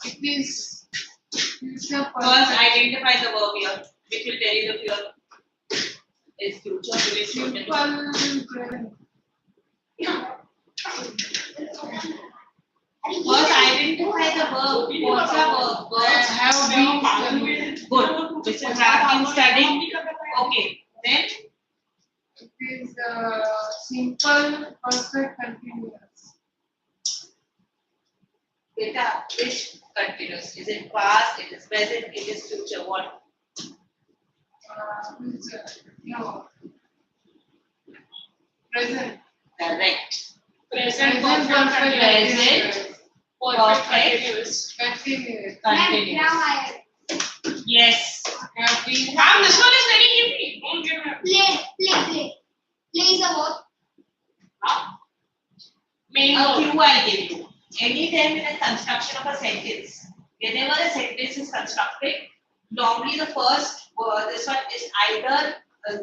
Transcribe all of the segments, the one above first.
It is future First, perfect. identify the verb here, which will tell you the future is future. Simple present. First, identify the verb. What's the verb? Verbs Have been good. Which is have been studying. Okay. Then It is simple perfect continuous. beta which continuous? Is it past? It is present? It is future? What? Future. No. Present. Correct. Present Present. perfect Continuous. continuous. Continuous. Yes. Have been Ma'am, this one is very easy. Don't give me. Play is a verb. Main A verb. clue I give you. Anytime in a construction of a sentence, whenever a sentence is constructed, normally the first this one is either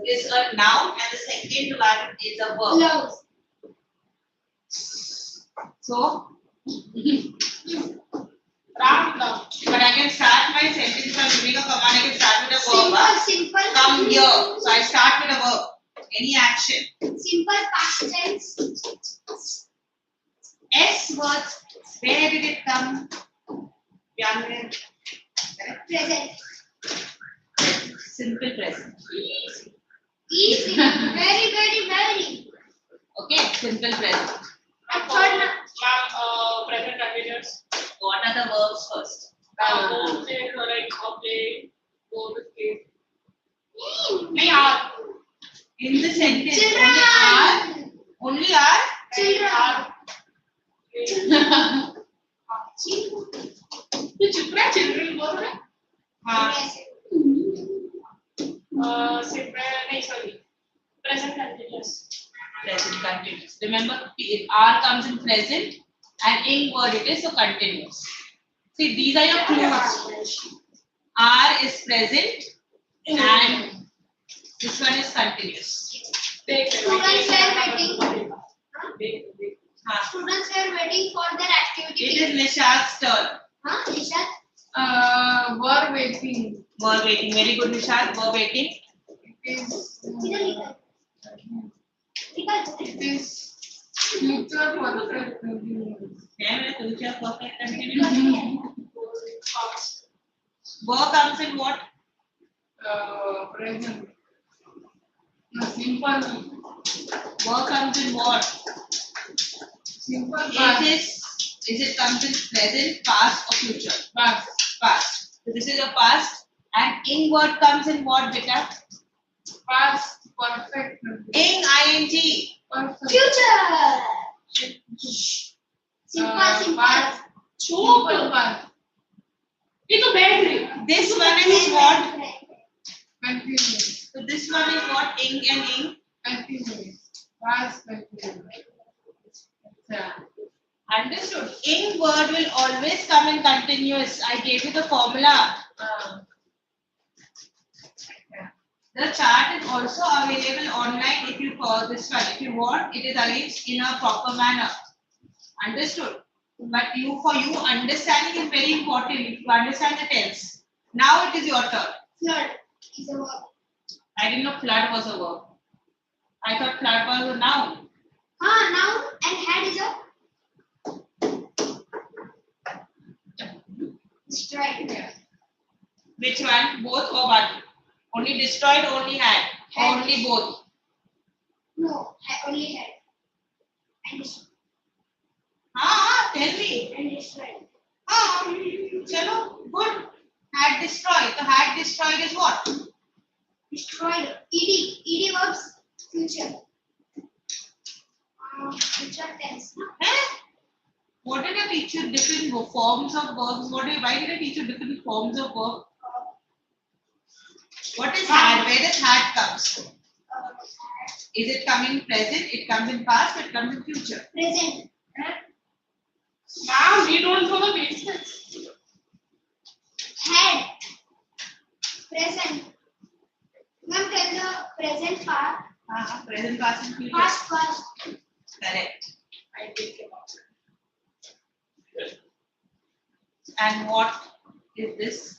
is a noun and the second one is a verb. Loves. So, Ram, ram. but I can start my sentence by giving a command. I can start with a verb. Simple. Come here. So I start with a verb. Any action. Simple past tense. S words. Where did it come? Young man. Present. Simple present. Easy. Very. Okay, simple present. And third one. Ma'am, present continuous. What are the verbs first? Go say like play, go with play. Play are. In the sentence, Children. only are. Children. तो Chitra children बोल रहे? हाँ. नहीं sorry. Present continuous. Present continuous. Remember, R comes in present and in word it is so continuous. See, these are your clues. R is present and this one is continuous. Students were waiting. हाँ. Students were waiting for their activity. It is Nishad's turn. Huh? Nishad? were waiting. Verb waiting. Very good, Nishad. Verb waiting. It is future perfect continuous. Yeah, future perfect continuous. Verb comes in what? Present. No, simple. Verb comes in what? Simple Is it comes in present, past or future? past. Past. So this is your past. And in word comes in what, beta? Past perfect continuous. ing. Perfect. Future. Simple. Past. Simple past. ये तो बैठ रही. This one is what? Continuous. So this one is what? Ing and ing. Continuous. Past continuous. Understood. Ing word will always come in continuous. I gave you the formula. The chart is also available online if you call this one. If you want, it is arranged in a proper manner. Understood? But for you, understanding is very important. If you understand the tense. Now it is your turn. Flood is a verb. I didn't know flood was a verb. I thought flood was a noun. Noun and had is a destroyed. Which one? Both or one? Only destroyed, only had. Or only both. No, I only had. And destroyed. Tell me. And destroyed. Chalo, good. Had destroyed. So had destroyed is what? Destroyed. Ed verbs future. Future tense. What did I teach you? Different forms of verbs. Why did I teach you different forms of verbs? What is had? Where does had comes? Is it coming present? It comes in past. It comes in future. Present. Ma'am, we don't know the basics. Had. Present. Ma'am, tell the present part. Present, past, and future. Past. Correct. I think about it. And what is this?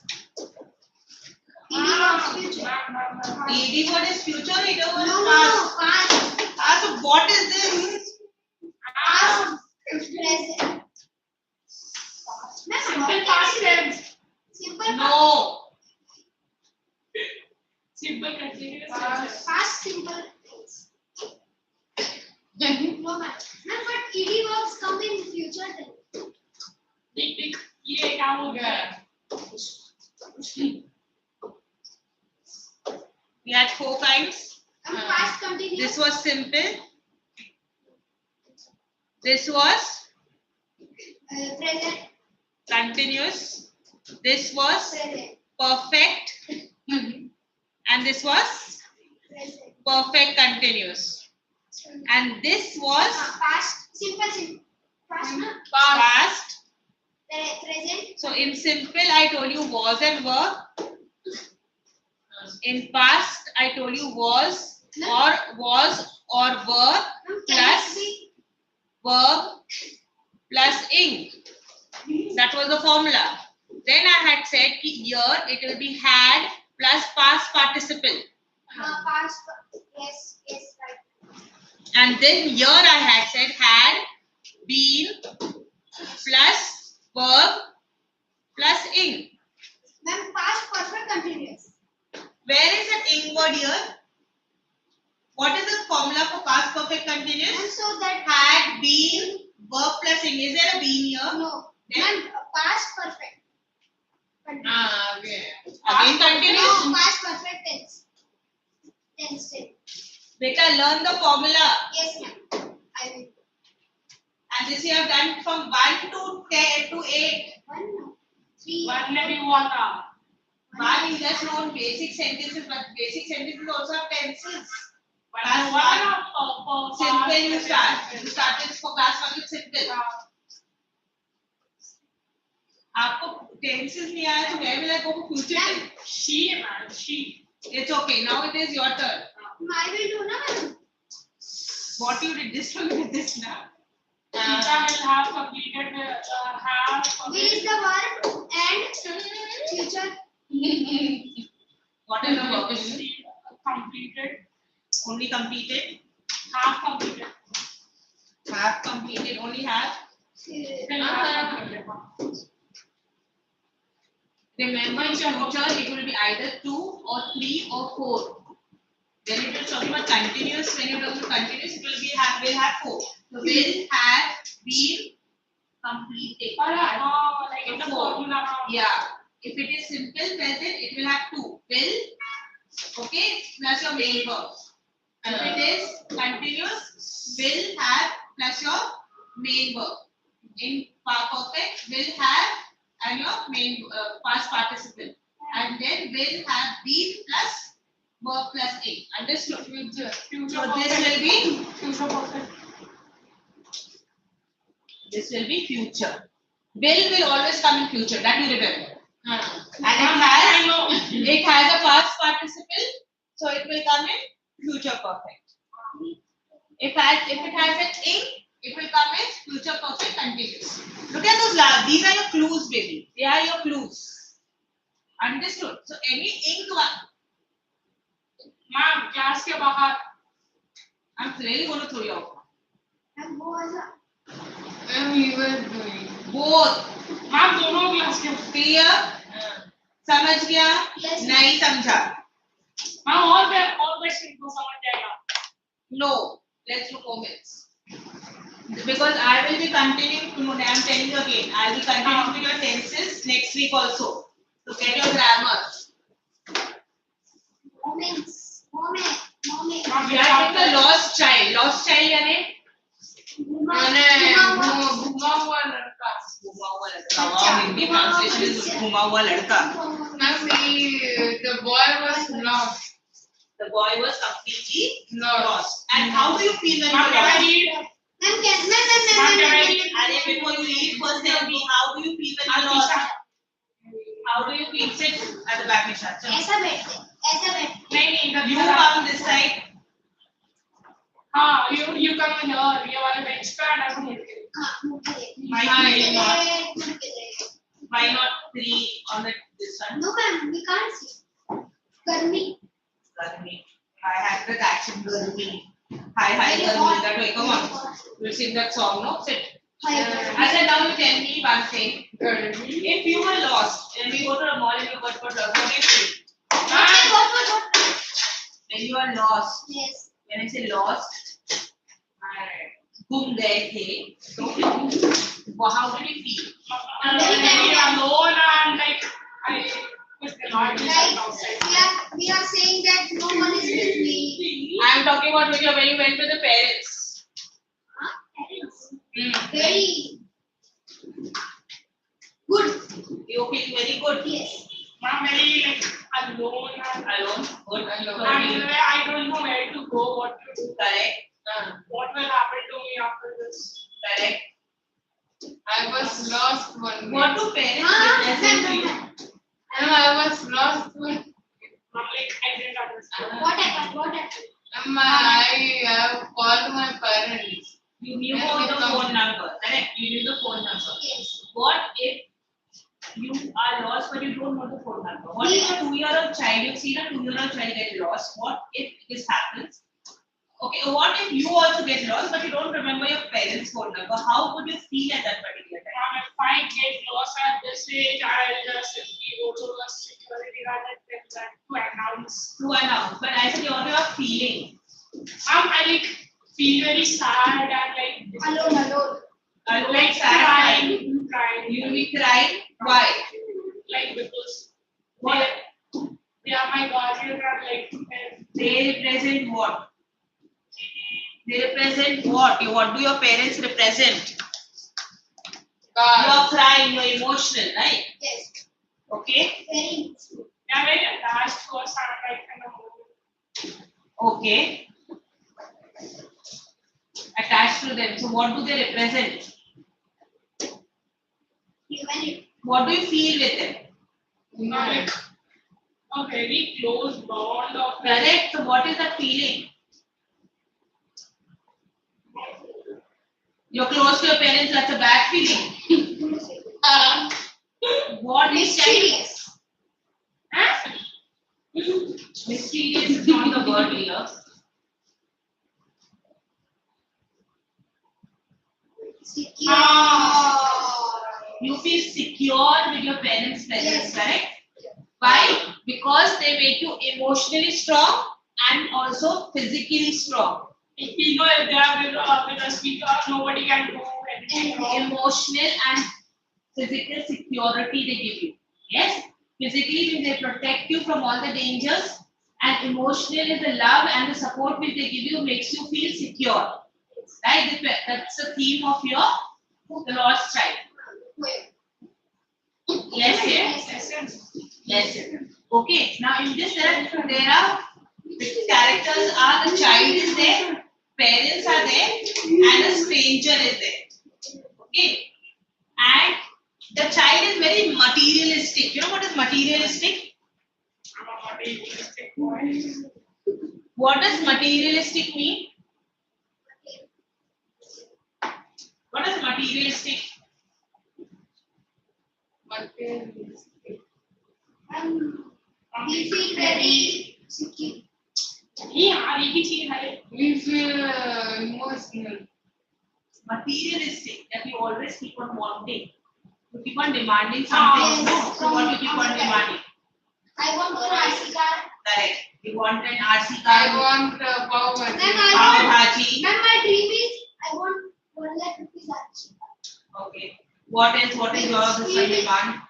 ED was future. ED word is future, ED word is No, past. past. So what is this? Past. Present. Simple past tense. Simple past. No. Simple continuous Past. Past simple things. No matter. Ma'am, but ED verbs come in future tense. Big. ये क्या हो गया? We had 4 kinds. And past continuous. This was simple. This was Present. continuous. This was Present. perfect. And this was Present. perfect continuous. And this was Past. Simple. Past. No? past. Present. So in simple, I told you was and were. In past, I told you was or were Ma'am, can plus it be? verb plus ing. That was the formula. Then I had said here it will be had plus past participle. Past. Yes. Yes. Right. And then here I had said had been plus verb plus ing. Ma'am, past perfect continuous. Where is that ing word here? What is the formula for past perfect And continuous? so that Had been verb plus ing. Is there a been here? no. Then Ma'am, past perfect. Okay. again continuous. No, past perfect tense. Tense. Beta, learn the formula. Yes, ma'am. I will. And this you have done from 1 to 10 to 8. 1, no. 3. One में भी हुआ था. But you just know basic sentences, but basic sentences also have tenses. Class one. Simple you start. You started for class 1 with simple. आपको tenses नहीं आया तो where will I go for future tense? She man, she. It's okay. Now it is your turn. I will do now. What you did this one with this now? Teacher will have completed Will is the verb and future. What is the verb? She completed. Only completed. Half completed. Have completed. Only have. Still half completed. Remember in future it will be either 2 or 3 or 4. When it is talking about continuous, when you talk about continuous, it will have 4. So will have been completed. Like in the formula. Yeah. If it is simple present, it will have 2. Will, okay, plus your main verb. If it is continuous, will have plus your main verb. In perfect, will have and your main past participle. And then will have been plus verb plus ing. Understood? Future. So this will be Future perfect. this will be future. Will always come in future. That you remember. And I know. it has a past participle, so it will come in future perfect. If it has an ing, it will come in future perfect continuous. Look at those labs. These are your clues, baby. They are your clues. Understood? So any ing one. Ma'am, class के बाहर. I'm really going to throw you out. And was And we were doing. Both. Ma'am, दोनों class के. Clear? समझ गया? Yes. नहीं समझा? Ma'am, all questions को समझ जाएगा. No. Let's do comments. Because I will be continuing today. I'm telling you again. I will be continuing with your tenses next week also. So get your grammar. moments. We are taking the lost child. Lost child यानी घुमा हुआ लड़का. घुमा हुआ लड़का. Wow, Hindi translation is घुमा हुआ लड़का. Ma'am, the boy was lost. The boy was completely Lost. lost. And how do you feel when Ma'am, you are can I lost? read? Ma'am, And before you leave, first tell me how do you feel when you are lost? How do you feel? Sit at the back, Nisha. ऐसा बैठते. नहीं इधर You come this side. हाँ you come here ये वाले bench पे and I'm here. हाँ, मुझे. My Hi. name is Why not 3 on this one? No, ma'am, we can't see. Garmi. Garmi. I have the action Garmi. Hi, Very Garmi. hot. That way, come Very on. hot. We'll sing that song, no? Sit. Hi. I said, now you tell me one thing. Good. If you were lost and we go to a mall and you got for drugs, what do you feel? What? When you are lost, Yes. when I say lost, घूम गए थे, तो how did you feel? Maybe alone and like I was not Like outside. we are saying that no one is with me. I am talking about when you went to the parents. Huh? Parents. Very Good. you feel very good. Yes. I'm very like alone and Alone, good, and I don't know where to go, what to do, correct, what will happen to me after this. correct. I was lost one day. What do parents represent to you? And I was lost one day. I'm like I didn't understand. What happened? What happened? I have called my parents. You knew the phone number, correct? You knew the phone number. Yes. What if you are lost but you don't know the phone number? What if a 2-year-old child, you've seen a 2-year-old child get lost? What if this happens? Okay, what if you also get lost but you don't remember your parents' phone number? How would you feel at that particular time? If I get lost at this age, I'll just simply go to the security guard and tell them to announce. To announce, but I said what you are feeling. I like feel very sad and like Alone. like crying. You will be crying. Why? Like because What? they are my guardian and like They represent what? They represent what? What do your parents represent? You are crying, you are emotional, right? Yes. Okay. Very. they are very attached to us and like in a moment. Okay. Attached to them. So what do they represent? Humanity. What do you feel with them? Like a very close bond of Correct. So what is that feeling? You're close to your parents, that's a bad feeling. What is that? Mysterious. Huh? Mysterious is not the word here. Secure. You feel secure with your parents' presence, Yes. correct? Why? Because they make you emotionally strong and also physically strong. if we know if they are with us, nobody can do anything wrong. Emotional and physical security they give you. Yes? Physically, they protect you from all the dangers, and emotionally, the love and the support which they give you makes you feel secure. Right? That's the theme of the lost child. Yes. Okay. Now in this there are the characters are the child is there, parents are there, and a stranger is there. Okay. And the child is very materialistic. You know what is materialistic? I'm a materialistic boy. What does materialistic mean? What is materialistic? We feel very secure. Yeah, we feel We feel emotional. Materialistic, that you always keep on wanting. You keep on demanding something. Yes. So what you keep on demanding? I want to RC car. Correct. You want an RC I car. want pav bhaji. Ma'am, Pav bhaji. Ma'am, my dream is I want 1 lakh rupees RC car. Okay. What else? What is your this one demand?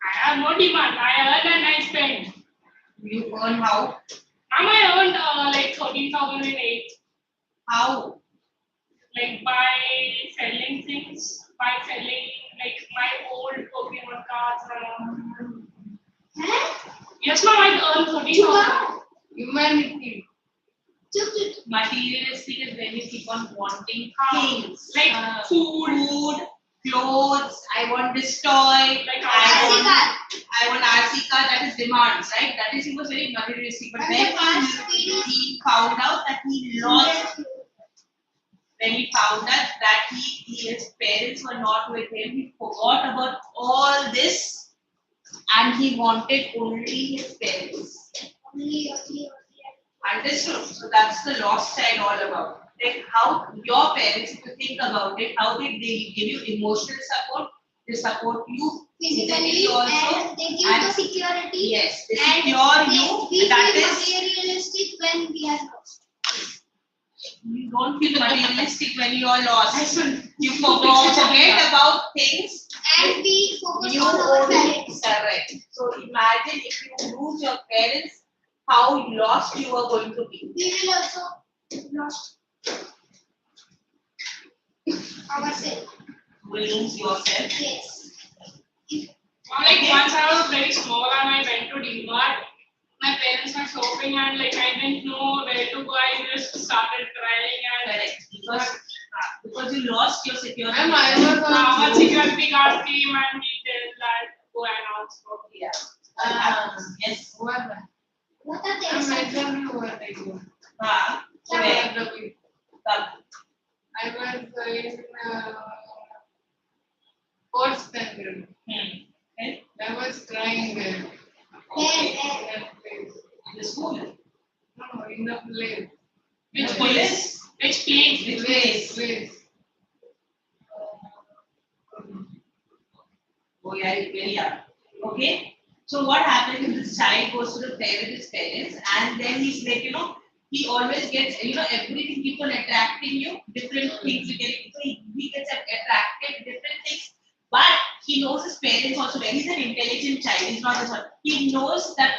I have no demand. I earn and I spend. You earn how? I earned like 13,008. How? Like by selling things, by selling like my old Pokemon cards. Huh? Yes, ma'am, I earned 13,000. Humanity. Materialistic is when you keep on wanting things. Like food, Clothes. I want this toy. like RC car. I want RC car. That is demands, right? That is he was very materialistic. But And then the car speed is- he found out that he lost. when he found out that his parents were not with him, he forgot about all this and he wanted only his parents. Only. Understood? So that's the lost child all about. Like how your parents, if you think about it, how did they give you emotional support? They support you Physically also, and they give and the security. yes, they And secure we you. That feel is, materialistic when we are lost. you don't feel materialistic when you are lost. You forget about things. And we focus You on our only parents. correct. So imagine if you lose your parents, how lost you are going to be. We will also lost ourselves. You will lose yourself. Yes. Like once I was very small and I went to DMart. My parents were shopping and like I didn't know where to go. I just started crying and Correct. Because you lost your security. And I was our security guard came and he said that go and ask for Yeah. Yes. What What are the I'm examples? exactly what I do. Where? Come. I was in fourth standard. Okay. I was crying there. Where? In that place. In the school. No, in the place. which The place? Which place? Which place? Place. Oh yeah, very young. Okay. So what happens is this child goes to the fair with his parents, and then he's like, he always gets, everything people attracting you, different things you get. So he gets attracted to different things, but he knows his parents also. Well, he's an intelligent child. He's not this one. He knows that,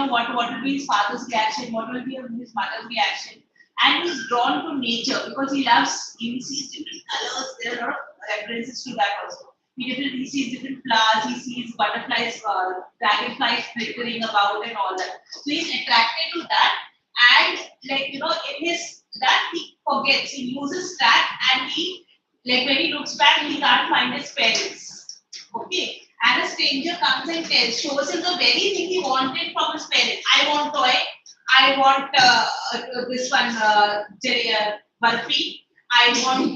what will be his father's reaction, what will be his mother's reaction, and he's drawn to nature because he sees different colors. There are a lot of references to that also. He sees different flowers, he sees butterflies, dragonflies flickering about and all that. So he's attracted to that, and in his that he forgets, he loses that, and he when he looks back, he can't find his parents. Okay, and a stranger comes and shows him the very thing he wanted from his parents. I want toy. I want this one, Barfi. I want,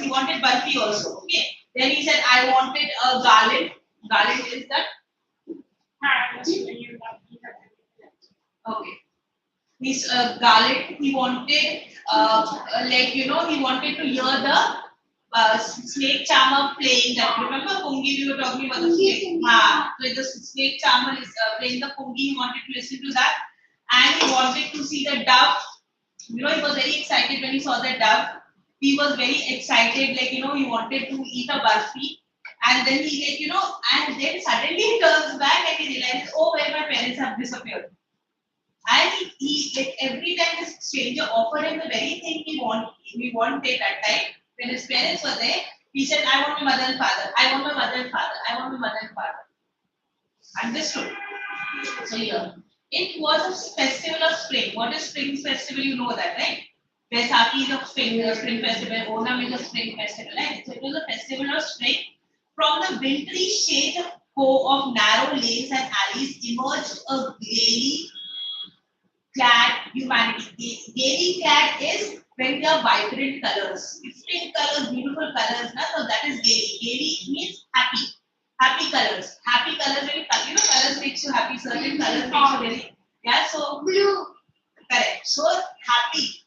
he wanted Barfi also. Okay. Then he said, I wanted a garland. Garland is that? Okay. He's garland. He wanted, he wanted to hear the snake charmer playing that. Remember Pungi, we were talking about the snake. So the snake charmer is playing the Pungi. He wanted to listen to that. And he wanted to see the dove. He was very excited when he saw the dove. He was very excited, he wanted to eat a barfi. And then he, and then suddenly he turns back and he realizes, oh, where my parents have disappeared. And he every time this stranger offered him the very thing he wanted that time, when his parents were there, he said, I want my mother and father. I want my mother and father. I want my mother and father. Understood? So here, it was a festival of spring. What is spring festival? You know that, right? Vaisakhi is a spring festival. Onam is a spring festival, right? So it was a festival of spring. From the wintry shades of narrow lanes and alleys emerged a gaily clad humanity. Gaily clad is when they are vibrant colors. Spring colors, beautiful colors, so that is gaily. Gaily means happy. Happy colors. Happy colors, very colors makes you happy. Certain colors makes you very, so Blue. correct. So happy,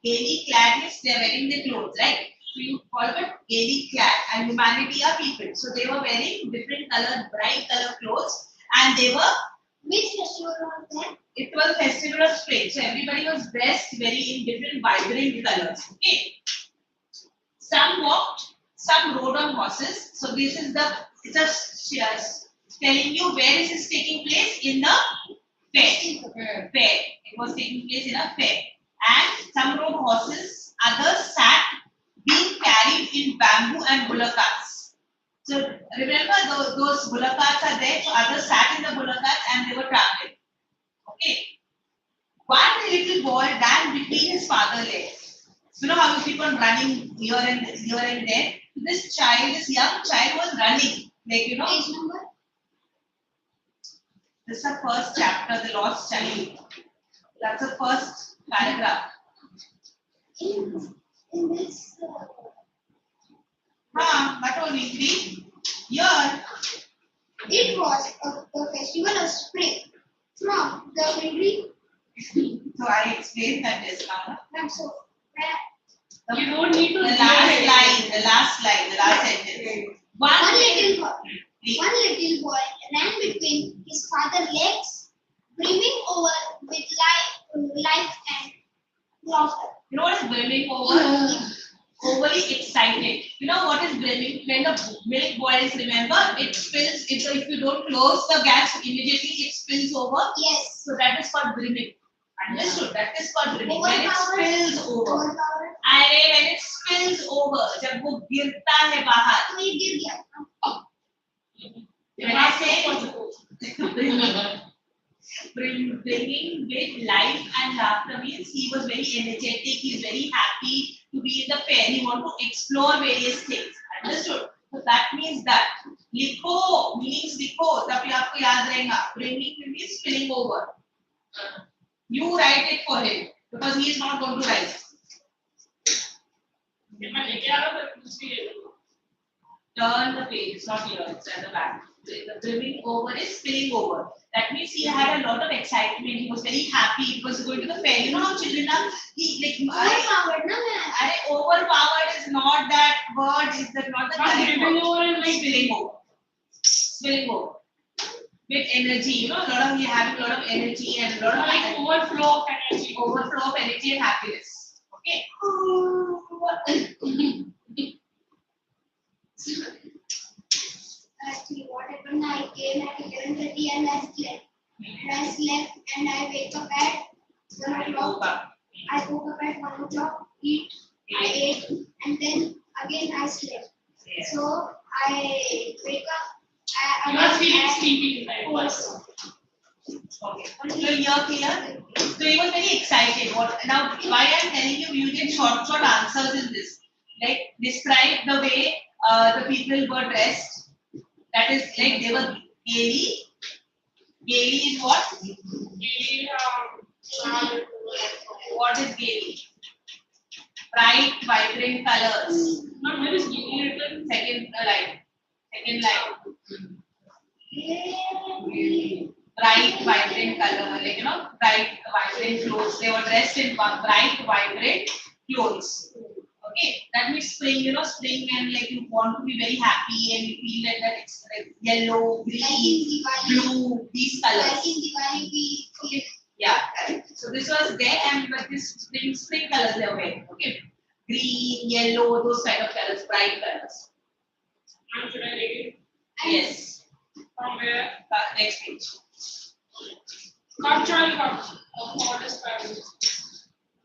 gaily clad is they are wearing the clothes, right? So you call it gaily clad, and humanity are people. So they were wearing different color, bright color clothes, and they were. Which festival was that? It was a festival of spring, so everybody was dressed very in different vibrant colors. Okay. Some walked, some rode on horses. So this is it's telling you where is this taking place in the fair. Fair. It was taking place in a fair. And some rode horses, others sat, being carried in bamboo and bullock carts. So remember those bullock carts are there. So others sat in the bullock carts and they were traveling. Okay. One little boy ran between his father's legs. You know how you keep on running here and there. This young child was running. Page number? This is the first chapter, the lost child. That's the first paragraph. in this but only 3 year. it was the festival of spring from the military. So I explained that just now. And so You don't need to. The last sentence. one little boy ran between his father's legs, brimming over with life and laughter. You know what is brimming over? Overly excited. You know what is brimming? When the milk boils, remember, it spills. If you don't close the gas immediately, it spills over. Yes. So that is called brimming. Understood? That is called brimming. When it Overpowered. spills over. Overpowered. अरे when it spills over, जब वो गिरता है बाहर. तो ये गिर गया. When I say bringing with life and laughter means he was very energetic. He is very happy to be in the fair. He want to explore various things. Understood? So that means that. लिखो means लिखो. तभी आपको याद रहेगा. Bringing means spilling over. You write it for him because he is not going to write. Turn the page, it's not here, it's at the back. The brimming over is spilling over. That means he had a lot of excitement, he was very happy, he was going to the fair. You know how children are, Overpowered, no man. overpowered is not that word, is that not the correct Brimming word. over is like Spilling over. Spilling over. With energy, you know, he having a lot of energy and a lot of like overflow of energy. overflow of energy and happiness. Okay. Actually, what happened? I came at 11:30 and I slept and I wake up at 1 o'clock. I woke up at 1 o'clock, I ate, and then again I slept. Yeah. So I wake up. You are feeling sleepy. Okay. So you're clear? So he was very excited. Now, why I'm telling you, you get short answers in this. Like, describe the way the people were dressed. That is, like, they were gaily. Gaily is what? What is gaily? Bright, vibrant colors. Not very skinny written. Second line. Bright, vibrant color, like, you know, bright, vibrant clothes. They were dressed in bright, vibrant clothes. Okay, that means spring, you know, spring, and like you want to be very happy and you feel that it's like yellow, green, blue, these colors. Like in Diwali, we Okay. Yeah, correct. So this was there, and but this spring colors they were wearing. Okay, green, yellow, those kind of colors, bright colors. And should I read it? Yes. From where? Next page. Cultural hub of modest values.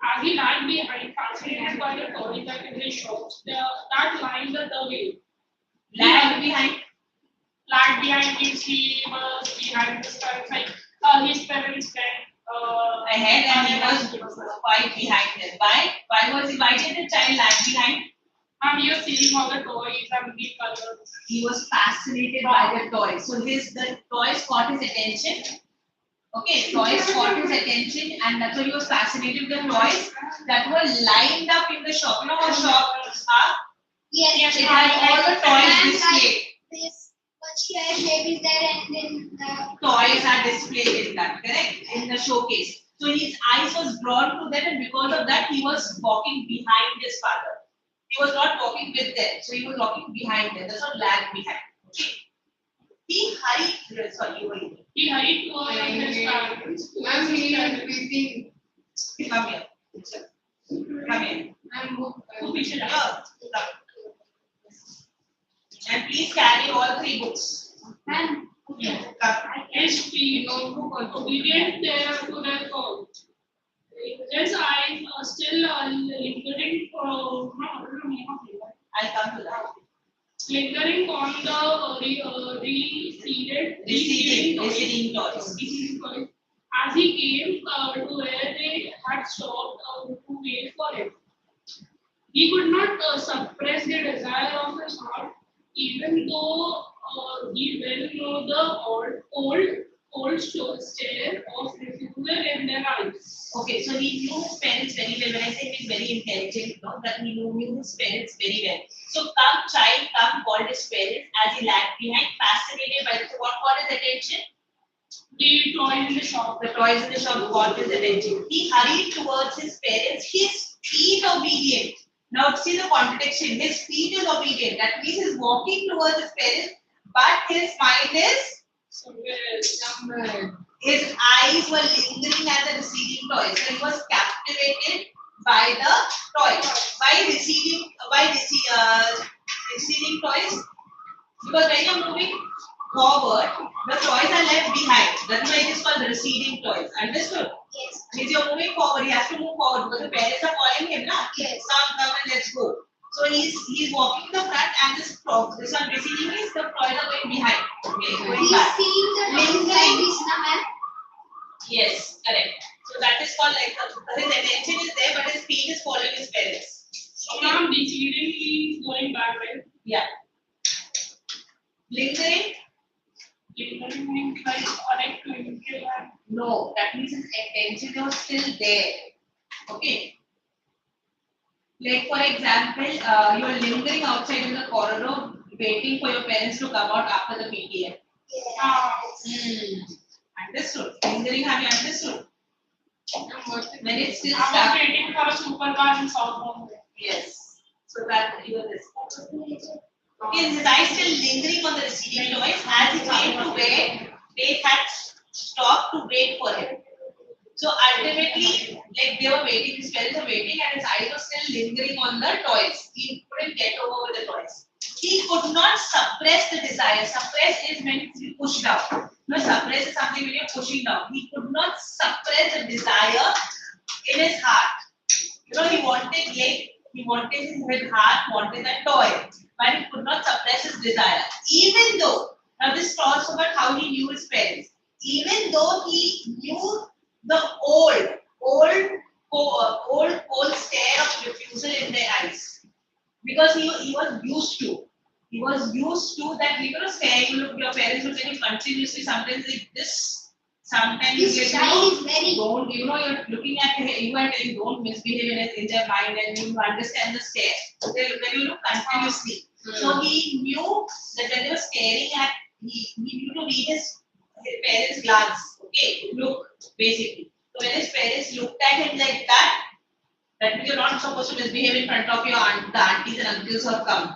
As he lagged behind, fascinated by the toys that they showed, that lined the way. Lag behind. Lagged behind means he was behind his parents, like his parents went Ahead and he was quite behind them. Why was he? Why did the child lag behind? And he was seeing all the toys and the colors. He was fascinated by the toys. So the toys caught his attention. Okay, toys caught his attention, and that's why he was fascinated with the toys that were lined up in the shop. You know how shops are? yes, It had all the toys displayed. This shape is there, and then the Toys are displayed in that, correct? In the showcase. So his eyes was drawn to them, and because of that, he was walking behind his father. He was not walking with them, so he was walking behind them. That's what lag behind. Okay. He hurried. Sorry, you were. He hurried to his parents. Ma'am, he is busy. Come here. Come here. Who we should have. Come. And please carry all 3 books. and Come. History, obedient to their call. His eyes are still lingering I'll come to that. lingering on the Receding toys. as he came to where they had stopped to wait for him. He could not suppress the desire of his heart, even though he well know the old stare of refusal in their eyes. Okay, so he knew his parents very well. When I say he's very intelligent. out that he knew his parents very well. So come child, come called his parents as he lagged behind, fascinated by the what caught his attention? The toys in the shop. The toys in the shop caught his attention. He hurried towards his parents, his feet obedient. Now see the contradiction. His feet is obedient. That means he's walking towards his parents, but his mind is Somewhere. his eyes were lingering at the receiving toys. So he was captivated by the toys. Receiving toys? Because when you're moving forward, the toys are left behind. That's why it is called receding toys. Understood? Yes. Means you're moving forward, he has to move forward because the parents are calling him, na? Yes. Come and let's go. So he's walking in the front and this one receding means the toys are going behind. Okay, going He's back. seeing the Lingering. like this, na ma'am? Yes, correct. So that is called like his attention is there, but his feet is following his parents. So now receding is going back, right? Yeah. Lingering? Lingering means like twinkle and No, that means his attention was still there. Okay. Like for example, you are lingering outside in the corridor, waiting for your parents to come out after the PTM. Yes. Understood? Lingering, have you understood? When it's still I'm stuck. waiting for a supercar in South Bombay. Yes. So that you are this. Okay, his eyes still lingering on the receiving toys as he came to where they had stopped to wait for him. So ultimately, like they were waiting, his parents were waiting, and his eyes were still lingering on the toys. He couldn't get over with the toys. He could not suppress the desire. Suppress is when you push down. No, suppress is something when you're pushing down. He could not suppress the desire in his heart. You know, he wanted his heart wanted a toy, but he could not suppress his desire. Even though, now this talks about how he knew his parents. Even though he knew the old stare of refusal in their eyes, because he was used to. He was used to that, staring. Look, your parents will tell you continuously. Sometimes like this. Sometimes This you get, child is very don't, you're looking at you and telling don't misbehave in their mind, and you understand the stare. When you look continuously. So he knew that when they were staring at, he knew to read his parents' glance. Okay, look, basically. So when his parents looked at him like that, that means you're not supposed to misbehave in front of your the aunties and uncles who have come.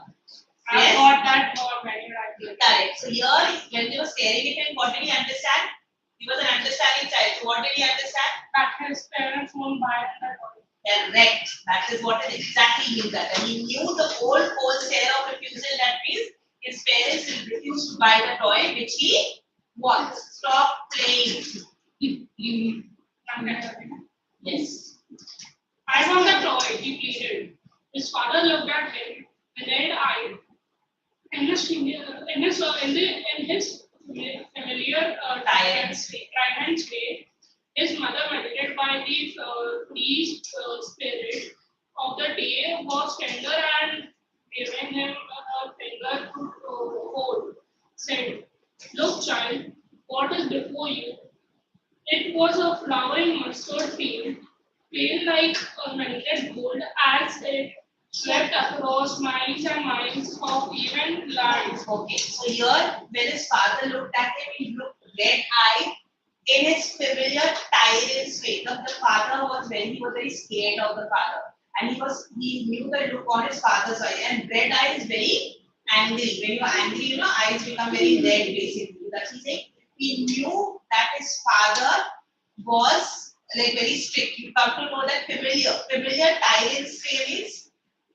I got that for many times. Correct. So here, when they were staring at him, what did he understand? He was an understanding child. So what did he understand? That his parents won't buy that toy. Correct. That is what it exactly means. That and he knew the old stare of refusal. That means his parents will refuse to buy the toy which he wants. Stop playing. Yes. I want the toy, he pleaded. His father looked at him, red-eyed. In his familiar tyrant's way, his mother meditated by the free spirit of the day was tender and giving him a finger to hold. Said, "Look, child, what is before you?" It was a flowering mustard field, pale like a melted gold as it swept across miles and miles of even land. Okay. So here, when his father looked at him, he looked red-eyed in his familiar tyrant's way. The father was very scared of the father, and he knew the look on his father's eye. And red eye is very angry. When you're angry, eyes become very red. Basically, that's he saying. He knew that his father was like very strict. You come to know that familiar tyrant's way means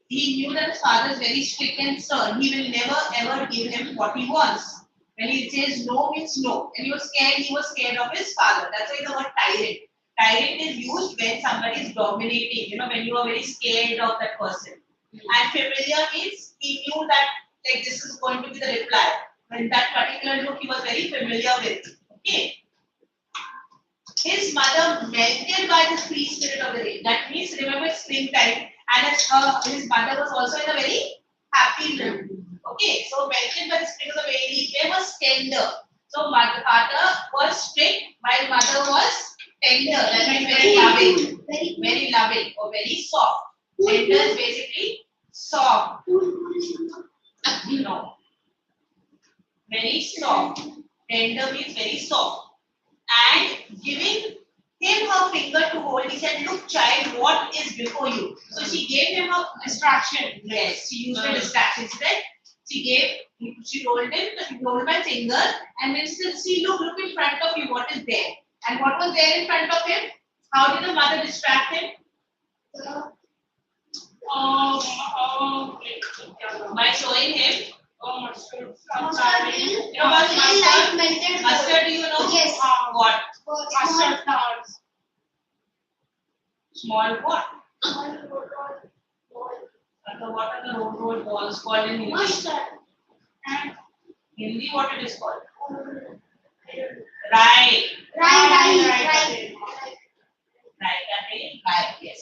he knew that his father is very strict and stern. He will never ever give him what he wants. When he says no means no. And he was scared of his father. That's why the word tyrant. Tyrant is used when somebody is dominating, when you are very scared of that person. And familiar means he knew that like this is going to be the reply. When that particular look he was very familiar with. Okay. His mother melted by the free spirit of the day. That means remember it's springtime and his mother was also in a very happy mood. Okay, so melted by the spirit of the day, they was tender. So father was strict, while mother was tender. That means very loving, very loving or very soft. Tender is basically soft. No. Very soft. Tender means very soft. And giving him her finger to hold, he said, "Look, child, what is before you?" So she gave him a distraction. Yes, she used a distraction. She told him, hold my finger, and then she said, "See, look in front of you, what is there?" And what was there in front of him? How did the mother distract him? By showing him. Mustard. You know what mustard? Mustard, do you know? Yes. What? Mustard flowers. Small what? What are the roll balls called in Hindi? Mustard. And Hindi, what it is called? Right. Right. Right, yes.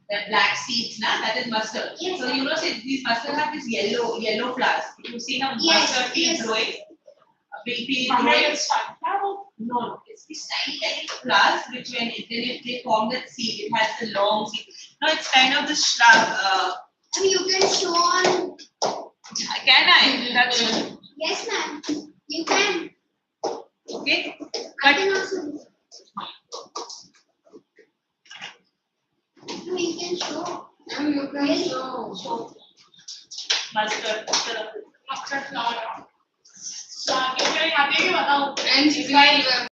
The black seeds, that is mustard. Yes. So you know, these mustard have this yellow flowers. If you see a mustard field growing, a big field growing. No, it's this tiny flowers which when they form that seed, it has the long seed. No, it's kind of the shrub. And you can show on. Can I? That's it. Yes, ma'am. You can. Okay. I can also do. No, you can show. You can show. Mustard. Mustard flower. आगे बताओ. And spread.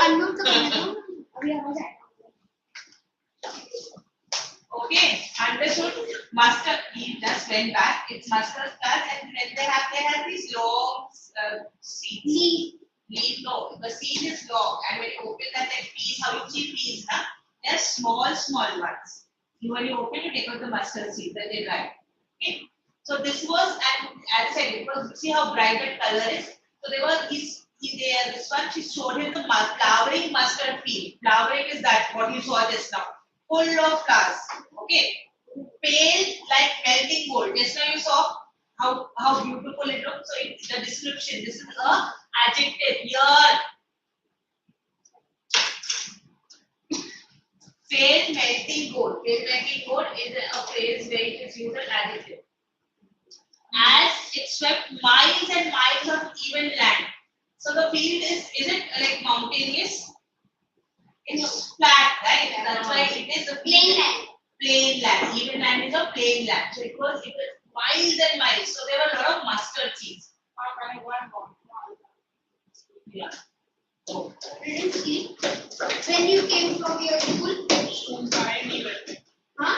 Unknown का बनाना. अभी आवाज आएगा. Okay, understood. Mustard, he just went back. It's mustard class, and then they have these long seeds. Leaf, no, the seed is long, and when you open that piece, how you see peas, they're small ones. When you open, you take out the mustard seed, then they dry. Okay, so this was, and as I said, it was, see how bright that color is. So there was this one. She showed him the flowering mustard field. Flowering is that what you saw just now, full of flowers. Okay, pale like melting gold. Just now you saw how beautiful it looks. So it's the description. This is a adjective here. Pale melting gold. Pale melting gold is a phrase where it is used as adjective. As it swept miles and miles of even land. So the field is it like mountainous? It's flat, right? That's why it is a Plain land. Plain land. Even land is a plain land. So it was miles and miles. So there were a lot of mustard seeds. Yeah. Oh. Didn't see. When you came from your school. हाँ?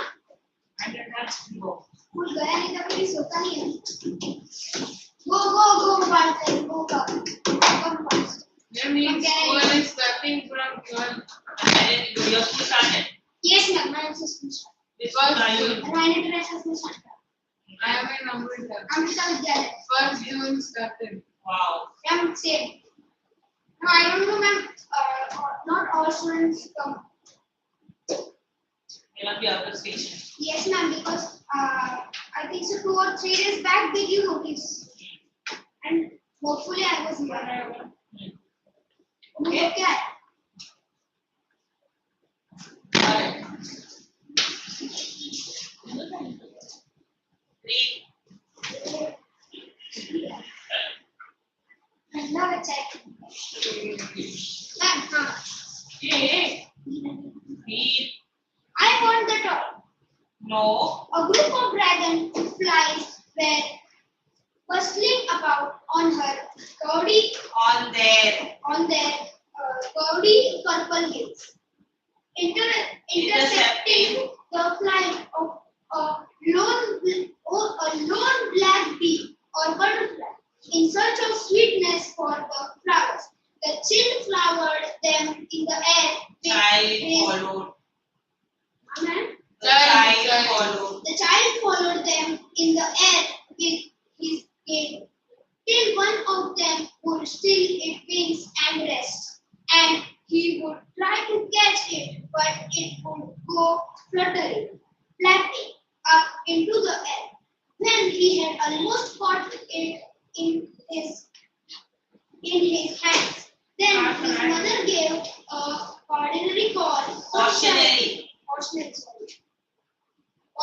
Go. School गया नहीं था कभी सोता नहीं है. Go Martin, go. Come fast. That means school is starting from 12. And then your school started? Yes, ma'am. My school started. Because Ryan International School started. I am in Amrita. Amrita Vidyalaya. 1st June started. wow. Ma'am, same. No, I don't know, ma'am. Not all students come. There will be other station. Yes, ma'am, because I think so 2 or 3 days back they give notice. And hopefully I was here. Okay. Alright. Read. Now let's check. Ma'am, Hey. Read. I want the top. No. A group of dragonflies were bustling about on her cloudy, On there. on their cloudy purple hills, intercepting the flight of a lone black bee or butterfly in search of sweetness for the flowers. The chill flowered them in the air. Child followed. Amen. The child The child followed them in the air with his gaze, till one of them would still its wings and rest, and he would try to catch it, but it would go fluttering, flapping up into the air. When he had almost caught it in his hands, then his mother gave a ordinary call.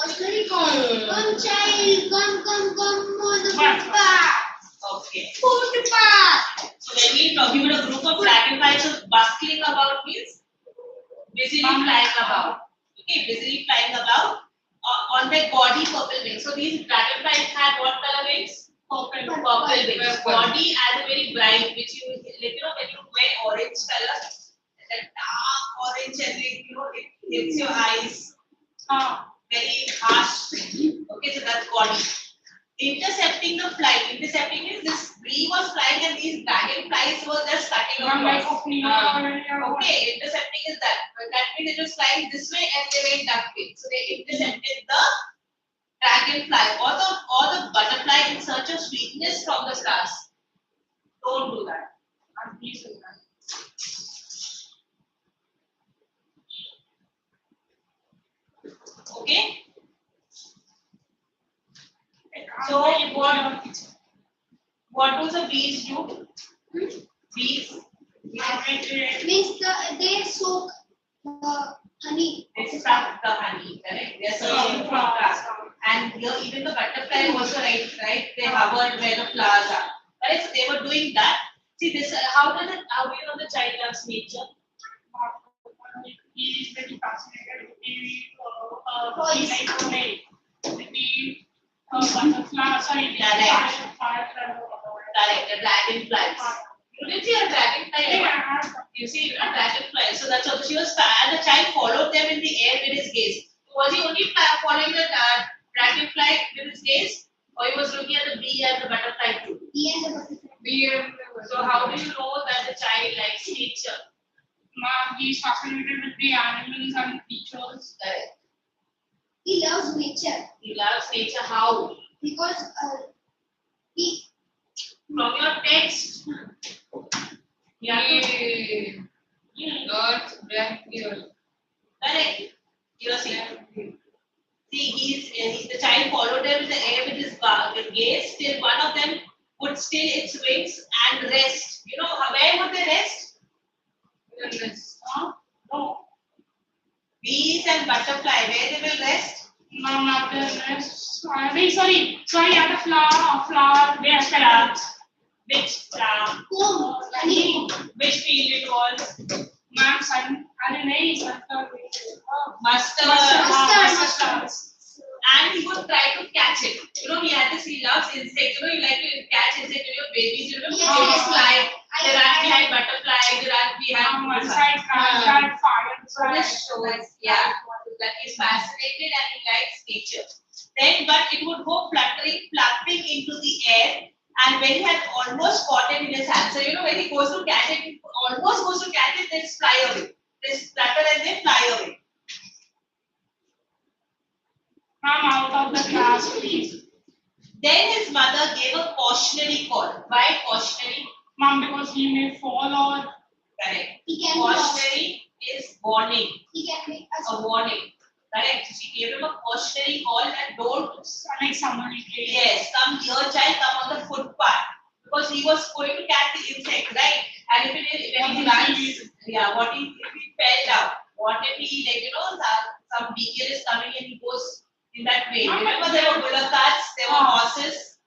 Cautionary call. Come, child, come on the footpath. Okay. Footpath. So when we are talking about a group of dragonflies, so bustling about means busily flying about. Okay, busily flying about on their gaudy purple wings. So these dragonflies have what color wings? Purple wings. Body as a very bright, which you when you wear orange color, that dark orange and it hits your eyes. Very harsh. Okay, so that's body. Intercepting the flight. Intercepting means this bee was flying and these dragonflies were just cutting across. Okay, intercepting is that. But that means it was flying this way and they went that way. So they intercepted the dragonfly or the butterfly in search of sweetness from the stars. Don't do that. Please do that. Okay. So what do the bees do? Bees Means they soak the honey. they suck the honey, correct? They are searching for flowers. And here even the butterfly also right? They hovered where the flowers are. Right? So they were doing that. See this how do you know the child loves nature? He is very fascinated with the dragonflies. You didn't see a dragonfly? You see a dragonfly. So that's what she was. And the child followed them in the air with his gaze. Was he only following the dragonfly with his gaze, or he was looking at the bee and the butterfly too? Bee and So how do you know that the child likes nature? He is fascinated with the animals and creatures. He loves nature. He loves nature. How? Because he From your text. God's breath here. Correct. You see. See, the child followed them in the air with his gaze till one of them would still its wings and rest. You know, where would they rest? No. Bees and butterfly, where they will rest? No, not the rest. Sorry, at the flower. Which flower? Which flower? honey. Which field it was? Ma'am, Mustard. And he would try to catch it. You know, he loves insects. You know, he like to catch insects. You know, babies. You know, babies fly. They run behind butterfly. They run behind one side fire. So this shows, that he's fascinated and he likes nature. Then, but it would go flapping into the air. And when he had almost caught it in his hand, so you know, when he goes to catch it, almost goes to catch it, they fly away. They flutter and they fly away. Come out of the class, please. Then his mother gave a cautionary call. Why cautionary? Ma'am, because he may fall or. Correct. He can Cautionary is warning. He can make us A warning. Correct. She gave him a cautionary call that don't. Like somebody. Yes, come here, child, come on the footpath. Because he was going to catch the insect, right? And when he runs, if he fell down? What if he, some beaker is coming and he goes in that way? Remember, there were bullock carts, there were horses.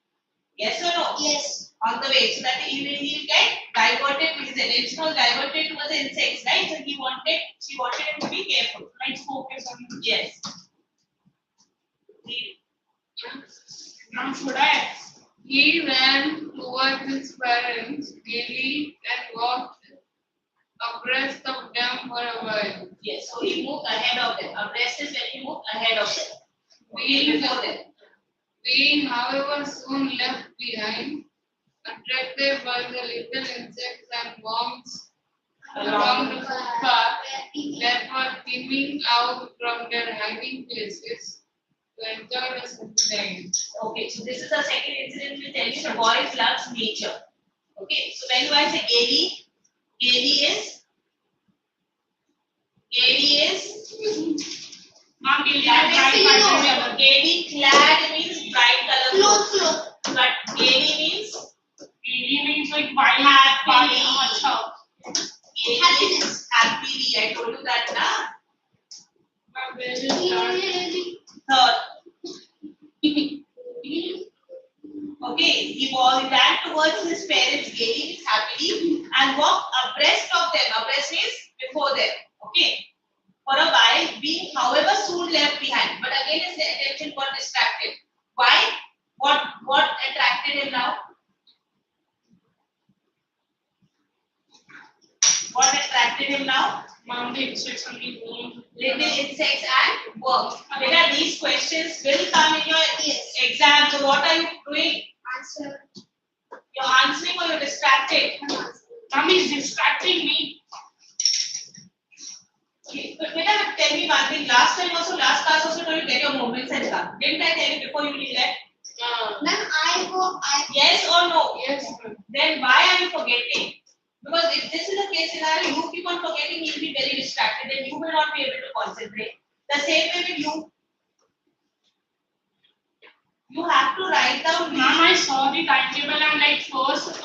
Yes or no? Yes. On the way, so that he will get diverted. His attention was diverted towards the insects, right? So she wanted him to be careful. Let's focus on. Yes. Now should I? He ran towards his parents gaily and walked abreast of them for a while. Yes, so he moved ahead of them. Abreast is when he moved ahead of them. Before them. Being, however, soon left behind, attracted by the little insects and worms along the footpath that were steaming out from their hiding places. to enjoy the sunshine. Okay, so this is the second incident we tell you the boy loves nature. Okay, so when do I say gaily? Gaily is Mom, gaily gaily clad means bright color Close, clothes. close. But gaily means means like white, Happy. Happiness. Happily. I told you that na. Mom, where is that? Third. Okay, he ran towards his parents gaily, happily, and walked abreast of them. Abreast means before them. Okay. For a while, being however soon left behind. But again, his attention got distracted. Why? What attracted him now? What attracted him now? Mom, the insects and the worms. Little insects and worms. Beta, these questions will come in your exam. So what are you doing? Answer. You're answering or you're distracted? Mom is distracting me. Okay. But Beta, tell me one thing. Last class also told you get your moments and come. Didn't I tell you before you left? Ma'am, Yes or no? Yes, ma'am. Then why are you forgetting? Because if this is a case scenario, you keep on forgetting, you'll be very distracted and you will not be able to concentrate. The same way with you. You have to write down. Mom, I saw the timetable and like first.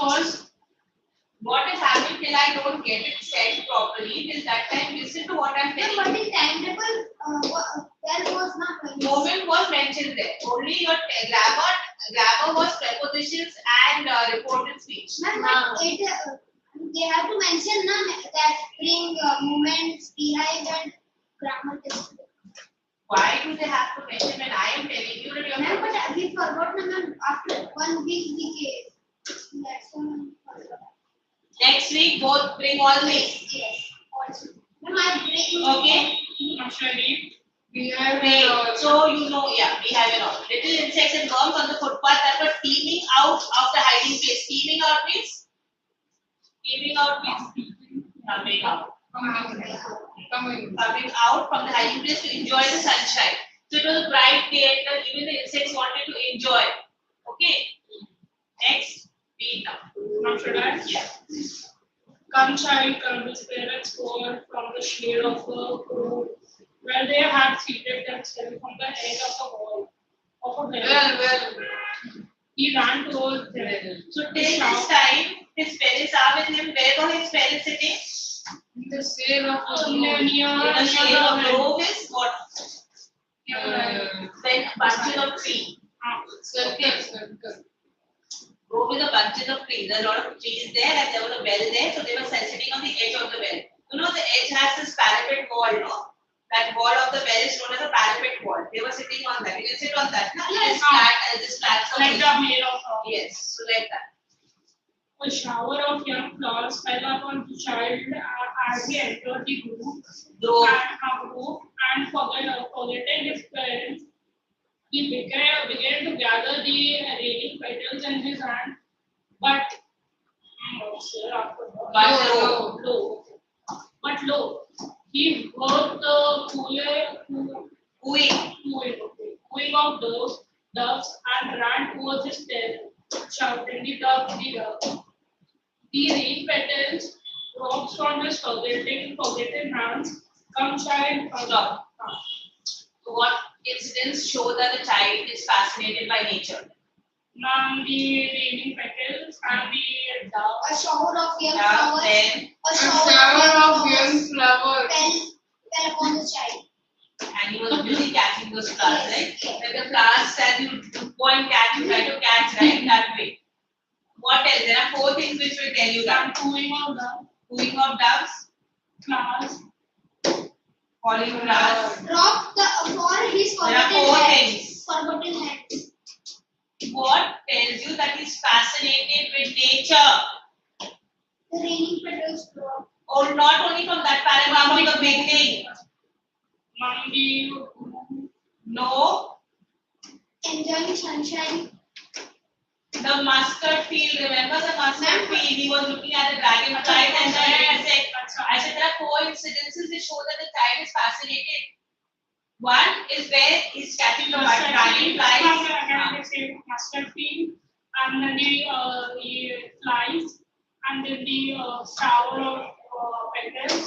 What is happening till I don't get it said properly? Till that time, listen to what I'm telling what you. is timetable? There was not. Moment was mentioned there. Only your grammar was prepositions and reported speech. Ma'am, they have to mention that bring movements behind and grammar test. Why do they have to mention when I am telling you that you Ma'am, have but we forgot, ma'am. After 1 week we gave. That's one. next week both bring all these. Yes. Also. Ma'am, I bring. Okay. I'm sure you. We have Okay. it all. So you know, yeah, we have it all. Little insects and worms on the footpath that were teeming out of the hiding place. Teeming out means coming out. Coming out from the hiding place to enjoy the sunshine. So it was a bright day and even the insects wanted to enjoy. Okay. Next, read now. Mom, should I? Yeah. Come, child, come. His parents poured from the shade of a grove where they had seated themselves on the edge of the wall of a hill. Well. He ran towards them. So till this time, his parents are with him. Where were his parents sitting? In the shade of a Near grove. In the shade of the grove is what? Then bunches of trees. Circle. Grove is a bunches of trees. There are a lot of trees there and there was a well there. So they were sitting on the edge of the well. You know the edge has this parapet wall, no? That wall of the well is known as a parapet wall. They were sitting on that. You can sit on that. No? This flat like surface. the made of rock. Yes, so like that. A shower of young flowers fell upon the child as he entered the grove and forgetting his parents. He began to gather the raining petals in his hand, but lo, he heard the cooing of doves and ran towards his tail, shouting the rain petals drops from his forgetting hands. Come, child, come. Stop. So what incidents show that the child is fascinated by nature? Ma'am, the raining petals and the doves. A shower of young flowers. Then, A A shower of young flowers. fell upon the child. and he was busy catching those flowers, right? Like the flowers that you go and catch, you try to catch, right? That way. What else? There are 4 things which will tell you that. Cooing of doves, Cooing of doves, flowers, falling flowers. Drop for his There are 4 forgotten things. hands. Forgotten hands. What tells you that he's fascinated with nature? The raining petals drop. Or not only from that paragraph, from the beginning. ma'am, the No. Enjoying sunshine. The mustard field, remember the mustard field? He was looking at the dragonflies and the insect. I said there are 4 incidences which show that the child is fascinated. One is where he's catching the Mustard dragonflies. seed, again the same mustard seed, and then the flies, and then the shower of petals,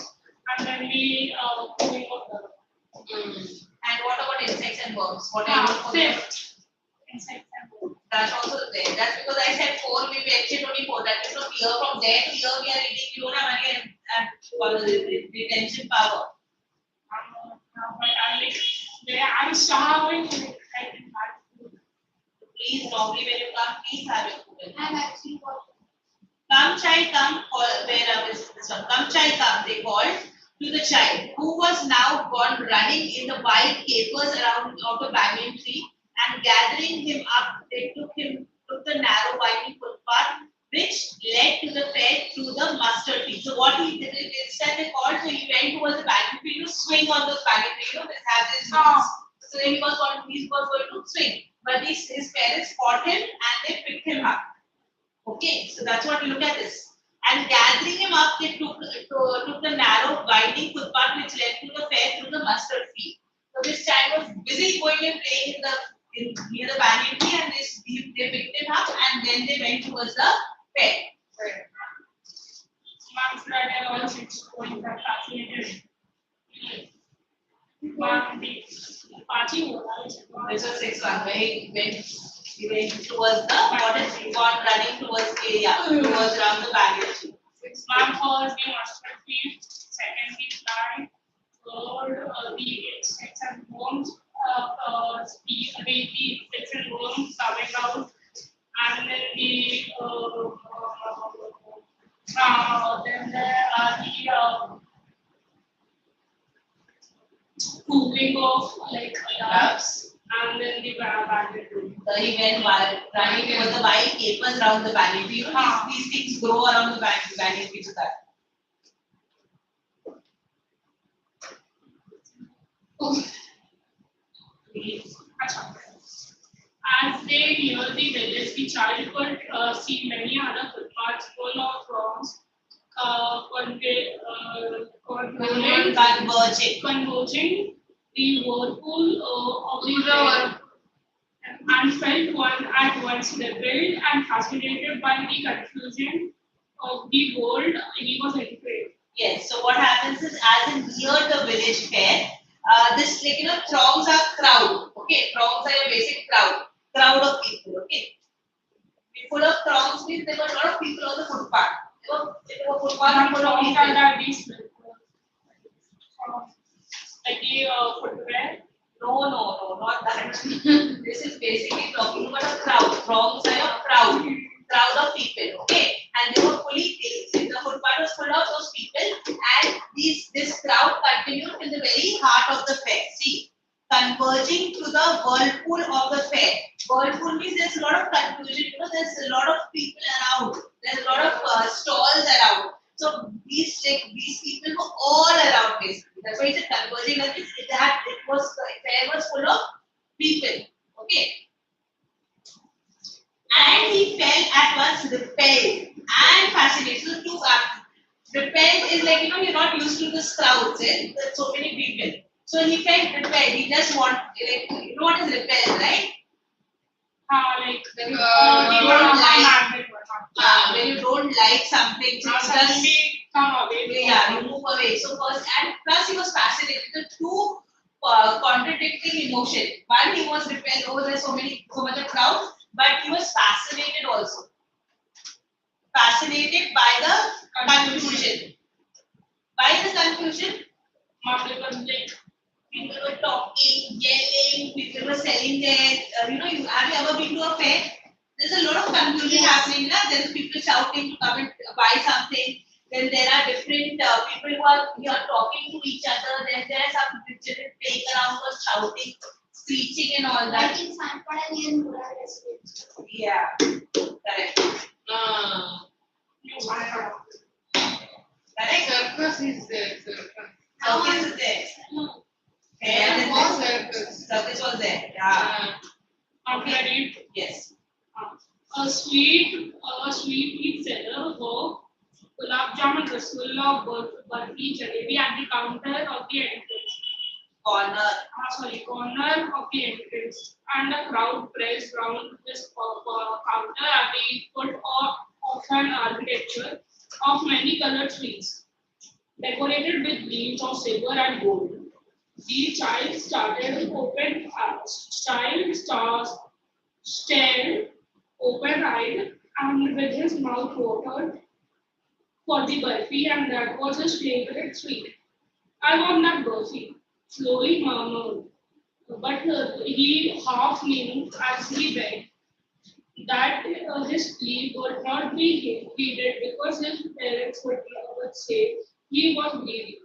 and then the cooling of the. And what about insects and worms? What are you Same. looking for? Insects and worms. That's also there. That's because I said 4, we mentioned only 4. That is from here, from there to here we are reading. We don't have any retention power. But I'm starving. I can have food. Please, normally when you come, please have your food. I'm actually got Come child, come, call, where are this one? Come child, come, they called to the child, who was now gone running in the wild capers around of the banyan tree, and gathering him up, they took the narrow winding footpath which led to the fair through the mustard tree. So what he did is instead they called, so he went towards the banyan tree to swing on those banyan tree, they have this roots. So he was going to swing. But his parents caught him and they picked him up. Okay, so that's what you look at this. And gathering him up, they took the narrow winding footpath which led to the fair through the mustard field. So this child was busy going and playing near the banyan tree, and they picked him up and then they went towards the fair. Mom said I was 6 points are fascinated. Mom, the party was. This was 6-1, where he went towards the water tree, gone running towards towards around the banyan tree. Mom calls the mustard field, second the fly, third the insects and worms, the insects and worms coming out, and then then there are the cooling of like ducks, and then the banyan tree. So he went running towards the wild capers around the banyan tree. You know, these things grow around the banyan tree, so that. As they near the village, the child could see many other footpaths full of frogs converging the whirlpool of the river, and felt one at once repelled and fascinated by the confusion of the world he was entering. Yes. So what happens is, as in near the village fair, this throngs are crowd. Okay, throngs are a basic crowd of people. Okay, full of throngs means there were a lot of people on the footpath. There were footpath full of people. Like the footwear. No, not that. This is basically talking about a crowd. Throngs are a crowd of people. Okay, and they were fully filled. The footpath was full of those people, and this crowd continued in the very heart of the fair. See, converging to the whirlpool of the fair. Whirlpool means there's a lot of confusion. There's a lot of people around. There's a lot of stalls around. So these people were all around basically. That's why it's a converging. That means the fair was full of people. Okay. And he felt at once repelled and fascinated. So two repelled is like you're not used to this crowds. There's so many people. So he felt repelled. He just want you know what is repelled, right? Like when you don't like something, so suddenly come away. You move away. So first, and plus he was fascinated. The two contradicting emotion. One, he was repelled. Oh, there's so much of crowd, but he was fascinated also. Fascinated by the confusion. By the confusion, people were talking, yelling, people were selling their, have you ever been to a fair? There's a lot of confusion happening. There's people shouting to come and buy something. Then there are different people who are talking to each other. Then there are some children playing around or shouting, screeching and all that. Like in Sanpada and Mura restaurant. Yeah, correct. Correct. Circus is there. Circus is there. Circus was there. Yeah. Yes. A sweet meat seller were gulab jamun, rasgulla, barfi, jalebi at the counter of the entrance. corner of the entrance, and the crowd pressed round this counter at the foot of an architecture of many colored trees, decorated with gleams of silver and gold. The child started open stared open-eyed, and with his mouth watered for the burfi, and that was his favorite sweet. I want that burfi, slowly murmured, but he half knew as he begged that his plea would not be heeded because his parents would say he was greedy.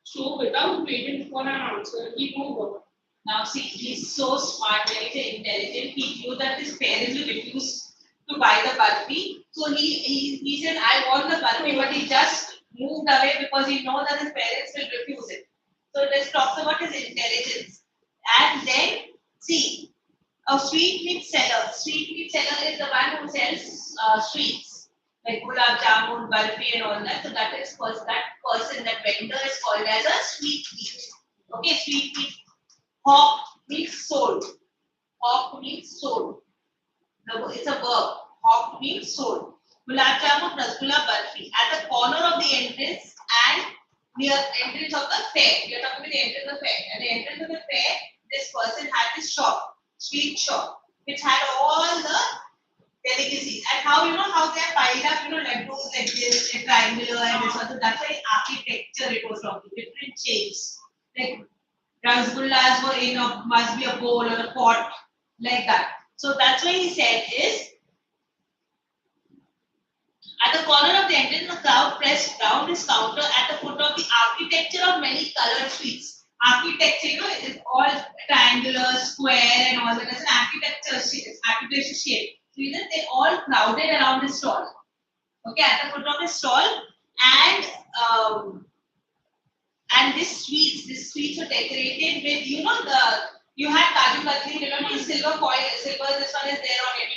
So, without waiting for an answer, he moved on. Now see, he's so smart, very intelligent. He knew that his parents will refuse to buy the burfi. So he said, I want the burfi, but he just moved away because he knows that his parents will refuse it. So let's talk about his intelligence. And then see, a sweet meat seller. Sweet meat seller is the one who sells sweets like gulab jamun, burfi, and all that. So that vendor is called as a sweet meat. Okay, sweet meat. Hawk means sold. Hawk means sold. It's a verb. Hawk means sold. Gulab jamun, rasgulla, burfi. At the corner of the entrance and near entrance of the fair. We are talking about the entrance of the fair. At the entrance of the fair, this person had this shop, sweet shop, which had all the delicacies. And how how they are piled up, laddus like this, a triangular and this one. So that's why architecture it was talking, different shapes. Like rasgullas were in a must be a bowl or a pot like that. So that's why he said is at the corner of the entrance, the crowd pressed round his counter at the foot of the architecture of many colored sweets. Architecture, is all triangular, square, and all that. It's an architecture shape. So they all crowded around his stall. Okay, at the foot of his stall, and these sweets were decorated with you had kaju katli, remember silver foil, silver. This one is there on it.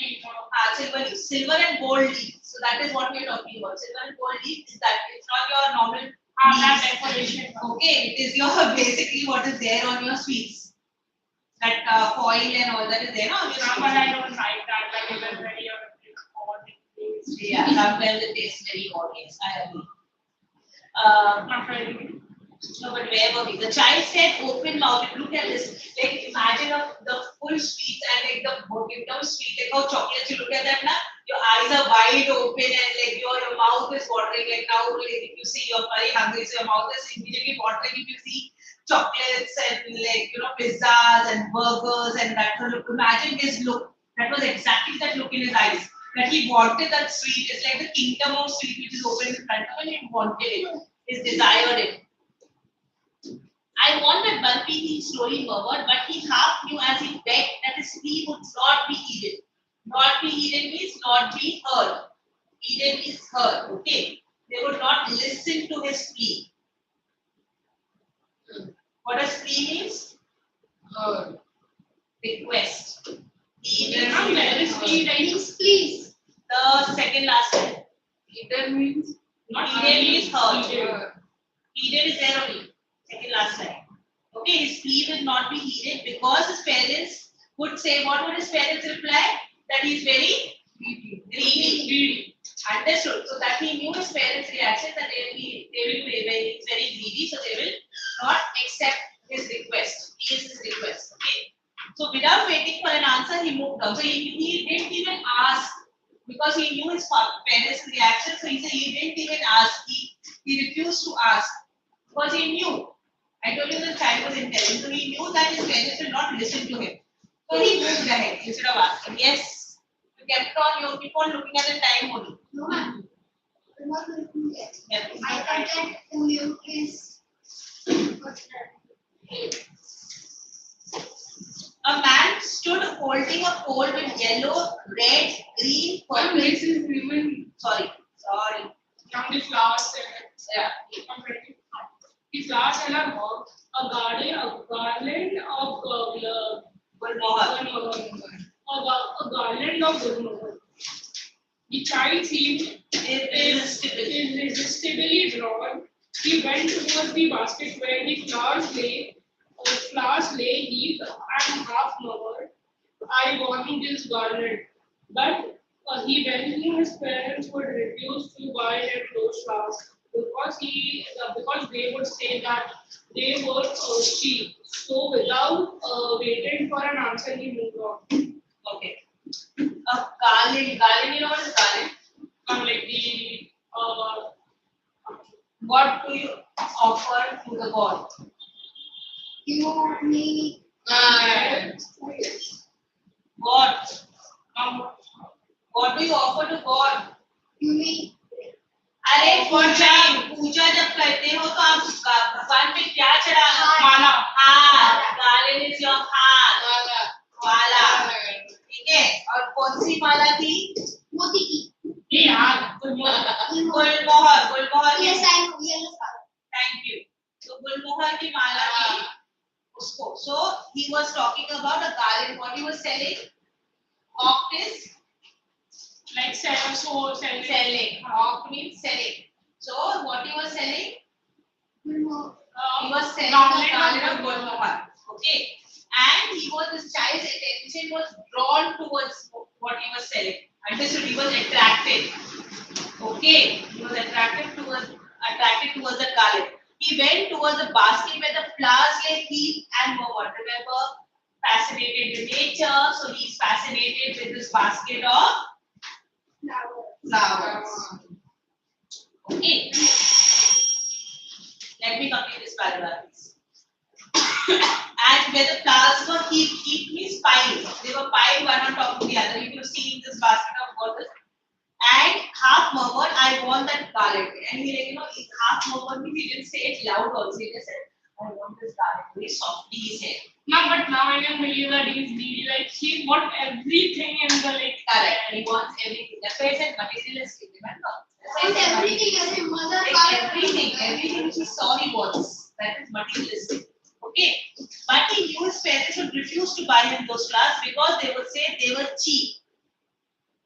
Silver leaf, silver and gold leaf. So that is what we are talking about. Silver and gold leaf is that it's not your normal that decoration. Okay, it is your basically what is there on your sweets. That foil and all that is there on your sweets. But I don't like that. Like it is very odd. Yeah, sometimes it tastes very odd. Yes, I agree. Not really. No, but where were we? The child said open mouth. Look at this. Like imagine the full sweets and like the bottom sweet, like how chocolates you look at that now. Your eyes are wide open and like your mouth is watering. Like now, like, if you see you're very hungry, so your mouth is immediately watering. If you see chocolates and like pizzas and burgers and that. So look, imagine his look. That was exactly that look in his eyes. That he wanted that sweet. It's like the kingdom of sweet which is open in front of him. He wanted it. He desired it. I want that burfi, he slowly murmured, but he half knew as he begged that his plea would not be heeded. Not be heeded means not be heard. Heeded is heard. Okay. They would not listen to his plea. What does plea means? Heard. Request. Where is plea? Please. The second last one. Heeded means Not Heeded means heard. heard. Heeded is there only. Second last line. Okay, his plea will not be heeded because his parents would say, what would his parents reply? That he is very greedy. Understood. So that he knew his parents' reaction that they will be very greedy, so they will not accept his request. He is his request. Okay. So without waiting for an answer, he moved on. So he didn't even ask because he knew his parents' reaction. So he said he didn't even ask. He refused to ask because he knew. I told you the child was intelligent, so he knew that his parents will not listen to him. So he moved ahead instead of asking. Yes, you kept on. You keep on looking at the time only. No, ma'am. I'm not looking yet. Yeah. I content to you is what's that? A man stood holding a pole with yellow, red, green, purple. This is women. Sorry. Now the flowers Yeah. the flowers are a garland of Gulmohar. a garland of gulmohar. The child seemed irresistibly drawn. He went towards the basket where the flowers lay, flowers lay heaped and half covered. I bought him this garland, but when his parents would refuse to buy him those flowers because they would say that they were cheap. So without waiting for an answer, he moved on. Okay. Garland, you know what is garland? Like the What do you offer to the god? You, me, God. What do you offer to God? you, me. अरे पूजा जब करते हो तो आप भगवान पे क्या चढ़ाना? माला. garland is your heart. माला. ठीक है? और कौन सी माला थी? मोती की. Yeah. Gulmohar. Yes, I know. Yellow flower. Thank you. So गुलमोहर की माला थी उसको. So he was talking about a garland. What he was selling? Hawk is Like selling. Hawk means selling. So what he was selling? No. He was selling Garland the garland of of Gulmohar. Okay. And this child's attention was drawn towards what he was selling. Understood? He was attracted. Okay. He was attracted towards the garland. He went towards the basket where the flowers lay heaped and murmured. Remember, fascinated with nature. So he's fascinated with this basket of flowers. Okay. Let me complete this paragraph. And where the flowers were heaped means piled. They were piled one on top of the other. You can see in this basket of bottles. And half murmured, I want that garland. And he half murmured means he didn't say it loud also. He just said, I want this garland. Very softly he said. No, but now I can believe that he's needy. Like he wants everything in the like. Correct. He wants everything. That's why I said materialistic. Remember? And everything as a mother. Everything which he saw he wants. That is materialistic. Okay. But he knew his parents would refuse to buy him those flowers because they would say they were cheap.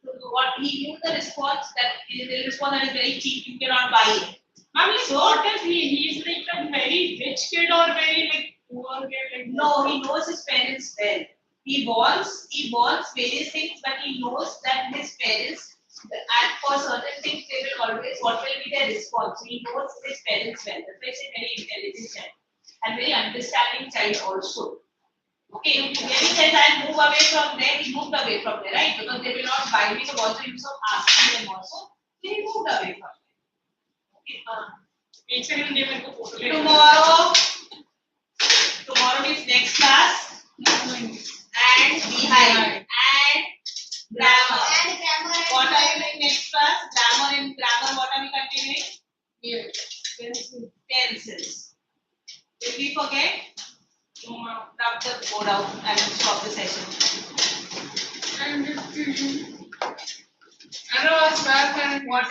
So what he knew the response that they respond that is very cheap, you cannot buy it. I mean, so what if he's like a very rich kid or very like poor kid? Like no, he knows his parents well. He wants various things, but he knows that his parents, and for certain things, they will always, what will be their response? He knows his parents well. That's why he's a very intelligent child and very understanding child also. Okay, when he says I'll move away from there, he moved away from there, right? Because they will not buy me, so also he was asking them also. So he moved away from there. Tomorrow is next class. And behind. And grammar. What are you doing next class? Grammar, what are we continuing? yes. Pencils. Did we forget? Rub the board out and stop the session. And I was back and what